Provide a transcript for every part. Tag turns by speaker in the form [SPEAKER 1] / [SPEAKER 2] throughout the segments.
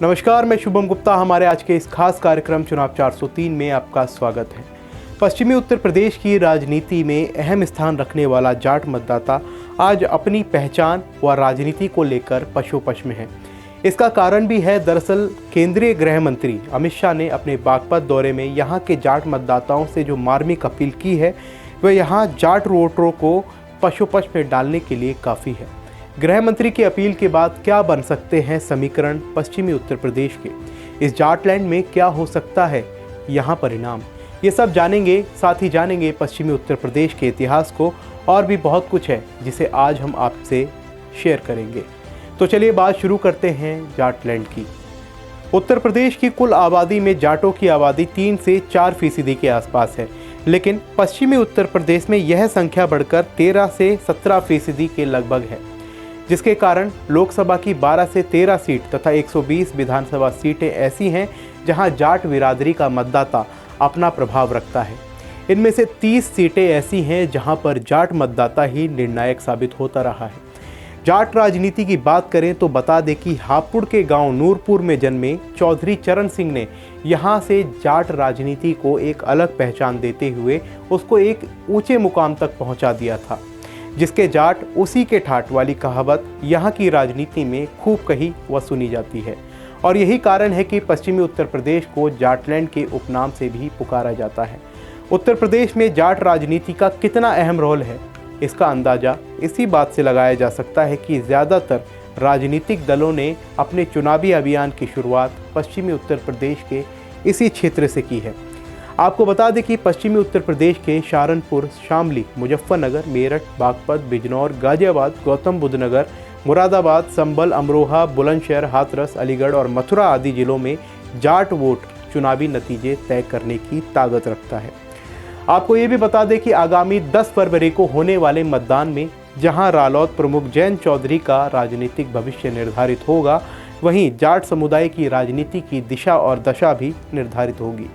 [SPEAKER 1] नमस्कार, मैं शुभम गुप्ता। हमारे आज के इस खास कार्यक्रम चुनाव 403 में आपका स्वागत है। पश्चिमी उत्तर प्रदेश की राजनीति में अहम स्थान रखने वाला जाट मतदाता आज अपनी पहचान व राजनीति को लेकर पशोपश में है। इसका कारण भी है, दरअसल केंद्रीय गृह मंत्री अमित शाह ने अपने बागपत दौरे में यहाँ के जाट मतदाताओं से जो मार्मिक अपील की है वह यहाँ जाट वोटरों को पशोपश में डालने के लिए काफ़ी है। गृह मंत्री की अपील के बाद क्या बन सकते हैं समीकरण पश्चिमी उत्तर प्रदेश के, इस जाटलैंड में क्या हो सकता है यहाँ परिणाम, ये सब जानेंगे। साथ ही जानेंगे पश्चिमी उत्तर प्रदेश के इतिहास को, और भी बहुत कुछ है जिसे आज हम आपसे शेयर करेंगे। तो चलिए बात शुरू करते हैं जाटलैंड की। उत्तर प्रदेश की कुल आबादी में जाटों की आबादी 3 से 4% के आसपास है, लेकिन पश्चिमी उत्तर प्रदेश में यह संख्या बढ़कर 13 से 17% के लगभग है, जिसके कारण लोकसभा की 12 से 13 सीट तथा 120 विधानसभा सीटें ऐसी हैं जहां जाट बिरादरी का मतदाता अपना प्रभाव रखता है। इनमें से 30 सीटें ऐसी हैं जहां पर जाट मतदाता ही निर्णायक साबित होता रहा है। जाट राजनीति की बात करें तो बता दें कि हापुड़ के गांव नूरपुर में जन्मे चौधरी चरण सिंह ने यहां से जाट राजनीति को एक अलग पहचान देते हुए उसको एक ऊंचे मुकाम तक पहुंचा दिया था, जिसके जाट उसी के ठाट वाली कहावत यहाँ की राजनीति में खूब कही व सुनी जाती है। और यही कारण है कि पश्चिमी उत्तर प्रदेश को जाटलैंड के उपनाम से भी पुकारा जाता है। उत्तर प्रदेश में जाट राजनीति का कितना अहम रोल है, इसका अंदाज़ा इसी बात से लगाया जा सकता है कि ज़्यादातर राजनीतिक दलों ने अपने चुनावी अभियान की शुरुआत पश्चिमी उत्तर प्रदेश के इसी क्षेत्र से की है। आपको बता दें कि पश्चिमी उत्तर प्रदेश के सहारनपुर, शामली, मुजफ्फरनगर, मेरठ, बागपत, बिजनौर, गाजियाबाद, गौतम बुद्ध नगर, मुरादाबाद, संभल, अमरोहा, बुलंदशहर, हाथरस, अलीगढ़ और मथुरा आदि जिलों में जाट वोट चुनावी नतीजे तय करने की ताकत रखता है। आपको ये भी बता दें कि आगामी 10 फरवरी को होने वाले मतदान में जहां रालोद प्रमुख जयंत चौधरी का राजनीतिक भविष्य निर्धारित होगा, वहीं जाट समुदाय की राजनीति की दिशा और दशा भी निर्धारित होगी।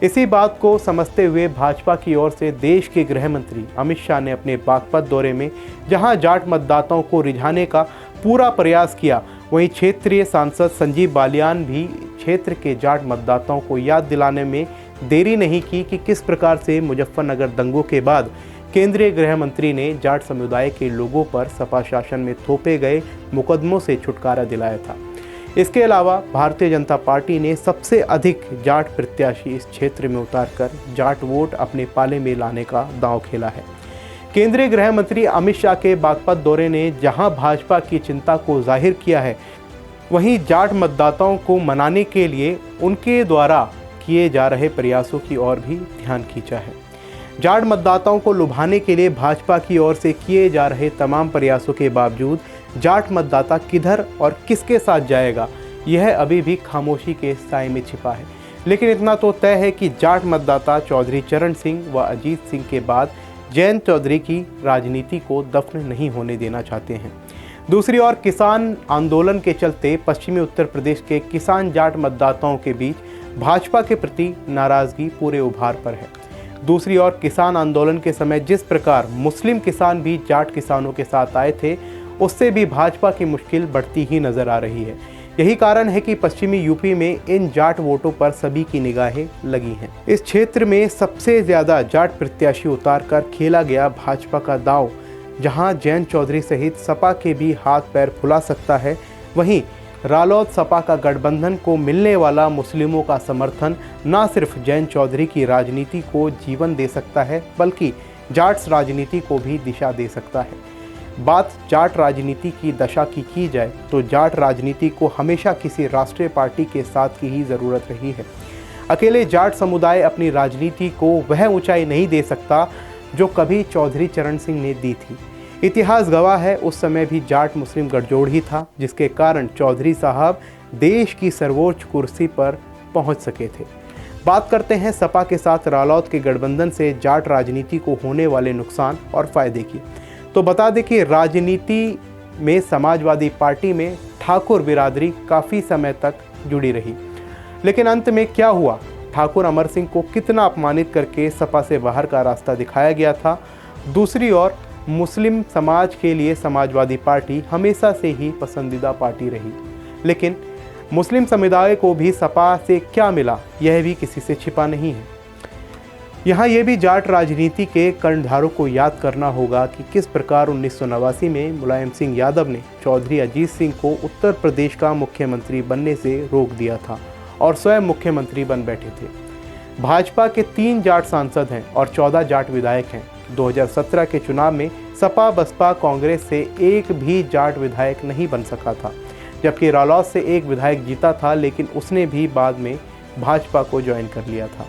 [SPEAKER 1] इसी बात को समझते हुए भाजपा की ओर से देश के गृह मंत्री अमित शाह ने अपने बागपत दौरे में जहां जाट मतदाताओं को रिझाने का पूरा प्रयास किया, वहीं क्षेत्रीय सांसद संजीव बालियान भी क्षेत्र के जाट मतदाताओं को याद दिलाने में देरी नहीं की कि किस प्रकार से मुजफ्फरनगर दंगों के बाद केंद्रीय गृह मंत्री ने जाट समुदाय के लोगों पर सपा शासन में थोपे गए मुकदमों से छुटकारा दिलाया था। इसके अलावा भारतीय जनता पार्टी ने सबसे अधिक जाट प्रत्याशी इस क्षेत्र में उतारकर जाट वोट अपने पाले में लाने का दांव खेला है। केंद्रीय गृह मंत्री अमित शाह के बागपत दौरे ने जहां भाजपा की चिंता को जाहिर किया है, वहीं जाट मतदाताओं को मनाने के लिए उनके द्वारा किए जा रहे प्रयासों की ओर भी ध्यान खींचा है। जाट मतदाताओं को लुभाने के लिए भाजपा की ओर से किए जा रहे तमाम प्रयासों के बावजूद जाट मतदाता किधर और किसके साथ जाएगा, यह अभी भी खामोशी के साए में छिपा है। लेकिन इतना तो तय है कि जाट मतदाता चौधरी चरण सिंह व अजीत सिंह के बाद जयंत चौधरी की राजनीति को दफन नहीं होने देना चाहते हैं। दूसरी ओर किसान आंदोलन के चलते पश्चिमी उत्तर प्रदेश के किसान जाट मतदाताओं के बीच भाजपा के प्रति नाराजगी पूरे उभार पर है। दूसरी ओर किसान आंदोलन के समय जिस प्रकार मुस्लिम किसान भी जाट किसानों के साथ आए थे, उससे भी भाजपा की मुश्किल बढ़ती ही नजर आ रही है। यही कारण है कि पश्चिमी यूपी में इन जाट वोटों पर सभी की निगाहें लगी हैं। इस क्षेत्र में सबसे ज्यादा जाट प्रत्याशी उतारकर खेला गया भाजपा का दांव, जहां जयंत चौधरी सहित सपा के भी हाथ पैर फुला सकता है, वहीं रालोद सपा का गठबंधन को मिलने वाला मुस्लिमों का समर्थन न सिर्फ जयंत चौधरी की राजनीति को जीवन दे सकता है, बल्कि जाट्स राजनीति को भी दिशा दे सकता है। बात जाट राजनीति की दशा की जाए तो जाट राजनीति को हमेशा किसी राष्ट्रीय पार्टी के साथ की ही ज़रूरत रही है। अकेले जाट समुदाय अपनी राजनीति को वह ऊंचाई नहीं दे सकता जो कभी चौधरी चरण सिंह ने दी थी। इतिहास गवाह है, उस समय भी जाट मुस्लिम गठजोड़ ही था, जिसके कारण चौधरी साहब देश की सर्वोच्च कुर्सी पर पहुंच सके थे। बात करते हैं सपा के साथ रालोद के गठबंधन से जाट राजनीति को होने वाले नुकसान और फायदे की। तो बता दें कि राजनीति में समाजवादी पार्टी में ठाकुर बिरादरी काफ़ी समय तक जुड़ी रही, लेकिन अंत में क्या हुआ, ठाकुर अमर सिंह को कितना अपमानित करके सपा से बाहर का रास्ता दिखाया गया था। दूसरी ओर मुस्लिम समाज के लिए समाजवादी पार्टी हमेशा से ही पसंदीदा पार्टी रही, लेकिन मुस्लिम समुदाय को भी सपा से क्या मिला, यह भी किसी से छिपा नहीं है। यहाँ ये भी जाट राजनीति के कर्णधारों को याद करना होगा कि किस प्रकार 1989 में मुलायम सिंह यादव ने चौधरी अजीत सिंह को उत्तर प्रदेश का मुख्यमंत्री बनने से रोक दिया था और स्वयं मुख्यमंत्री बन बैठे थे। भाजपा के 3 जाट सांसद हैं और 14 जाट विधायक हैं। 2017 के चुनाव में सपा बसपा कांग्रेस से एक भी जाट विधायक नहीं बन सका था, जबकि रालोद से एक विधायक जीता था, लेकिन उसने भी बाद में भाजपा को ज्वाइन कर लिया था।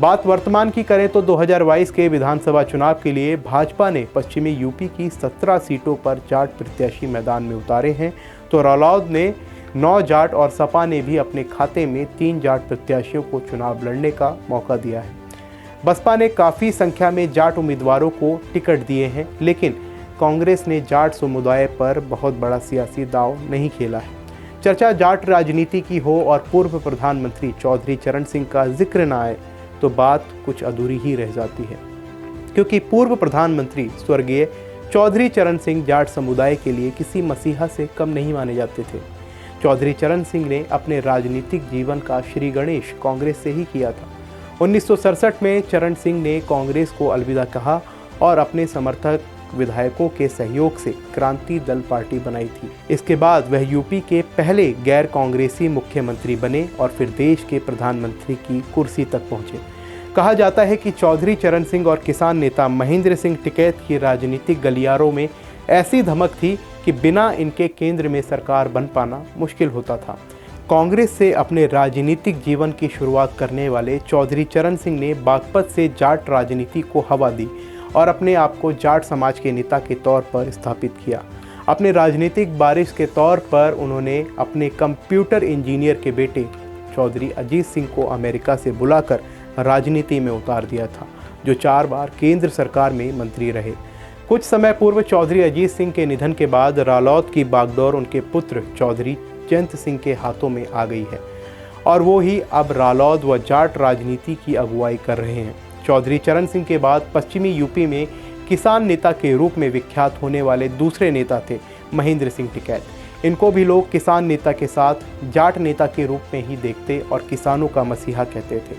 [SPEAKER 1] बात वर्तमान की करें तो 2022 के विधानसभा चुनाव के लिए भाजपा ने पश्चिमी यूपी की 17 सीटों पर जाट प्रत्याशी मैदान में उतारे हैं, तो रालोद ने 9 जाट और सपा ने भी अपने खाते में 3 जाट प्रत्याशियों को चुनाव लड़ने का मौका दिया है। बसपा ने काफ़ी संख्या में जाट उम्मीदवारों को टिकट दिए हैं, लेकिन कांग्रेस ने जाट समुदाय पर बहुत बड़ा सियासी दांव नहीं खेला है। चर्चा जाट राजनीति की हो और पूर्व प्रधानमंत्री चौधरी चरण सिंह का जिक्र न आए तो बात कुछ अधूरी ही रह जाती है, क्योंकि पूर्व प्रधानमंत्री स्वर्गीय चौधरी चरण सिंह जाट समुदाय के लिए किसी मसीहा से कम नहीं माने जाते थे। चौधरी चरण सिंह ने अपने राजनीतिक जीवन का श्री गणेश कांग्रेस से ही किया था। 1967 में चरण सिंह ने कांग्रेस को अलविदा कहा और अपने समर्थक विधायकों के सहयोग से क्रांति दल पार्टी बनाई थी। इसके बाद वह यूपी के पहले गैर कांग्रेसी मुख्यमंत्री बने और फिर देश के प्रधानमंत्री की कुर्सी तक पहुंचे। कहा जाता है कि चौधरी चरण सिंह और किसान नेता महेंद्र सिंह टिकैत की राजनीतिक गलियारों में ऐसी धमक थी कि बिना इनके केंद्र में सरकार बन पाना मुश्किल होता था। कांग्रेस से अपने राजनीतिक जीवन की शुरुआत करने वाले चौधरी चरण सिंह ने बागपत से जाट राजनीति को हवा दी और अपने आप को जाट समाज के नेता के तौर पर स्थापित किया। अपने राजनीतिक बारिश के तौर पर उन्होंने अपने कंप्यूटर इंजीनियर के बेटे चौधरी अजीत सिंह को अमेरिका से बुलाकर राजनीति में उतार दिया था, जो 4 बार केंद्र सरकार में मंत्री रहे। कुछ समय पूर्व चौधरी अजीत सिंह के निधन के बाद रालोद की बागडोर उनके पुत्र चौधरी जयंत सिंह के हाथों में आ गई है और वो ही अब रालोद व जाट राजनीति की अगुवाई कर रहे हैं। चौधरी चरण सिंह के बाद पश्चिमी यूपी में किसान नेता के रूप में विख्यात होने वाले दूसरे नेता थे महेंद्र सिंह टिकैत। इनको भी लोग किसान नेता के साथ जाट नेता के रूप में ही देखते और किसानों का मसीहा कहते थे।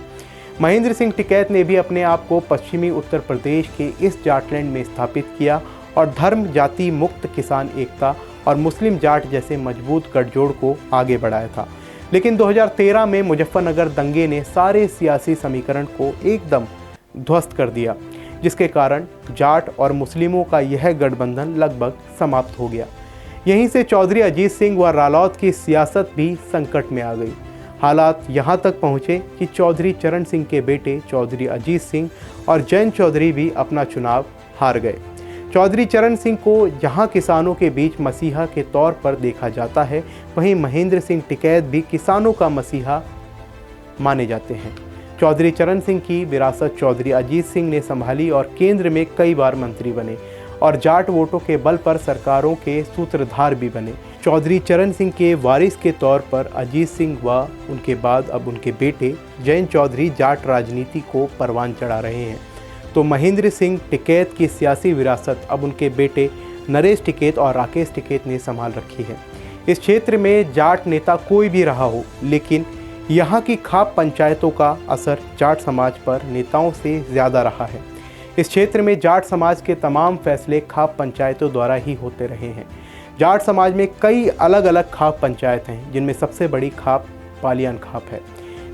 [SPEAKER 1] महेंद्र सिंह टिकैत ने भी अपने आप को पश्चिमी उत्तर प्रदेश के इस जाटलैंड में स्थापित किया और धर्म जाति मुक्त किसान एकता और मुस्लिम जाट जैसे मजबूत गठजोड़ को आगे बढ़ाया था। लेकिन 2013 में मुजफ्फरनगर दंगे ने सारे सियासी समीकरण को एकदम ध्वस्त कर दिया, जिसके कारण जाट और मुस्लिमों का यह गठबंधन लगभग समाप्त हो गया। यहीं से चौधरी अजीत सिंह व रालोद की सियासत भी संकट में आ गई। हालात यहाँ तक पहुँचे कि चौधरी चरण सिंह के बेटे चौधरी अजीत सिंह और जयंत चौधरी भी अपना चुनाव हार गए। चौधरी चरण सिंह को जहाँ किसानों के बीच मसीहा के तौर पर देखा जाता है, वहीं महेंद्र सिंह टिकैत भी किसानों का मसीहा माने जाते हैं। चौधरी चरण सिंह की विरासत चौधरी अजीत सिंह ने संभाली और केंद्र में कई बार मंत्री बने और जाट वोटों के बल पर सरकारों के सूत्रधार भी बने। चौधरी चरण सिंह के वारिस के तौर पर अजीत सिंह व उनके बाद अब उनके बेटे जयंत चौधरी जाट राजनीति को परवान चढ़ा रहे हैं, तो महेंद्र सिंह टिकैत की सियासी विरासत अब उनके बेटे नरेश टिकैत और राकेश टिकैत ने संभाल रखी है। इस क्षेत्र में जाट नेता कोई भी रहा हो, लेकिन यहाँ की खाप पंचायतों का असर जाट समाज पर नेताओं से ज़्यादा रहा है। इस क्षेत्र में जाट समाज के तमाम फैसले खाप पंचायतों द्वारा ही होते रहे हैं। जाट समाज में कई अलग अलग खाप पंचायत हैं, जिनमें सबसे बड़ी खाप पालियान खाप है,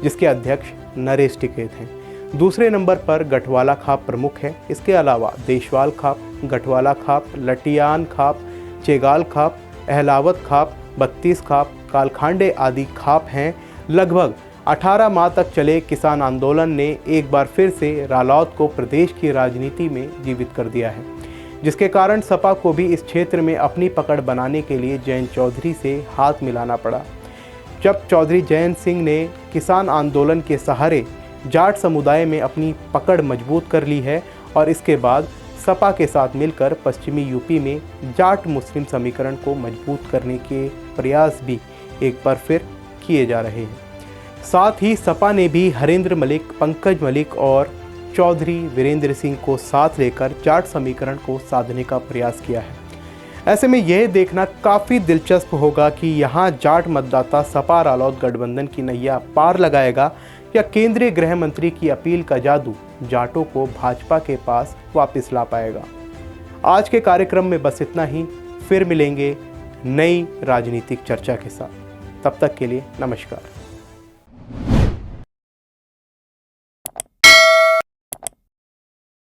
[SPEAKER 1] जिसके अध्यक्ष नरेश टिकैत हैं। दूसरे नंबर पर गठवाला खाप प्रमुख है। इसके अलावा देशवाल खाप, गठवाला खाप, लटियान खाप, चेगाल खाप, अहलावत खाप, 32 खाप, कालखांडे आदि खाप हैं। लगभग 18 माह तक चले किसान आंदोलन ने एक बार फिर से रालोद को प्रदेश की राजनीति में जीवित कर दिया है, जिसके कारण सपा को भी इस क्षेत्र में अपनी पकड़ बनाने के लिए जयंत चौधरी से हाथ मिलाना पड़ा। जब चौधरी जयंत सिंह ने किसान आंदोलन के सहारे जाट समुदाय में अपनी पकड़ मजबूत कर ली है और इसके बाद सपा के साथ मिलकर पश्चिमी यूपी में जाट मुस्लिम समीकरण को मजबूत करने के प्रयास भी एक बार फिर किए जा रहे हैं। साथ ही सपा ने भी हरेंद्र मलिक, पंकज मलिक और चौधरी वीरेंद्र सिंह को साथ लेकर जाट समीकरण को साधने का प्रयास किया है। ऐसे में यह देखना काफ़ी दिलचस्प होगा कि यहाँ जाट मतदाता सपा रालोद गठबंधन की नैया पार लगाएगा या केंद्रीय गृह मंत्री की अपील का जादू जाटों को भाजपा के पास वापस ला पाएगा। आज के कार्यक्रम में बस इतना ही। फिर मिलेंगे नई राजनीतिक चर्चा के साथ। तब तक के लिए नमस्कार।